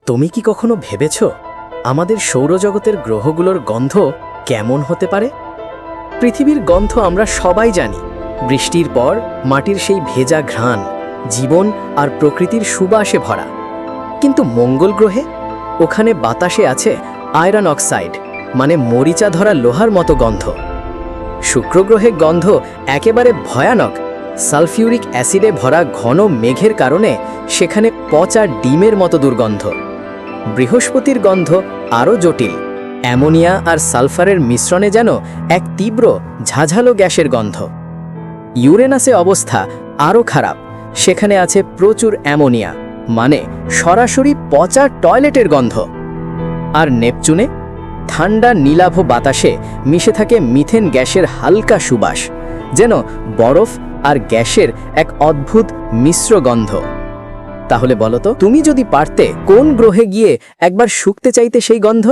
তুমি কি কখনো ভেবেছ আমাদের সৌরজগতের গ্রহগুলোর গন্ধ কেমন হতে পারে? পৃথিবীর গন্ধ আমরা সবাই জানি, বৃষ্টির পর মাটির সেই ভেজা ঘ্রাণ, জীবন আর প্রকৃতির সুবাসে ভরা। কিন্তু মঙ্গল গ্রহে, ওখানে বাতাসে আছে আয়রন অক্সাইড, মানে মরিচা ধরা লোহার মতো গন্ধ। শুক্র গ্রহে গন্ধ একেবারে ভয়ানক, সালফিউরিক অ্যাসিডে ভরা ঘন মেঘের কারণে সেখানে পচা ডিমের মতো দুর্গন্ধ। বৃহস্পতির গন্ধ আরও জটিল, অ্যামোনিয়া আর সালফারের মিশ্রণে যেন এক তীব্র ঝাঝালো গ্যাসের গন্ধ। ইউরেনাসে অবস্থা আরও খারাপ, সেখানে আছে প্রচুর অ্যামোনিয়া, মানে সরাসরি পচা টয়লেটের গন্ধ। আর নেপচুনে ঠান্ডা নীলাভ বাতাসে মিশে থাকে মিথেন গ্যাসের হালকা সুবাস, যেন বরফ আর গ্যাসের এক অদ্ভুত মিশ্র গন্ধ। তাহলে বলো তো, তুমি যদি পারতে কোন গ্রহে গিয়ে একবার শুঁকতে চাইতে সেই গন্ধ?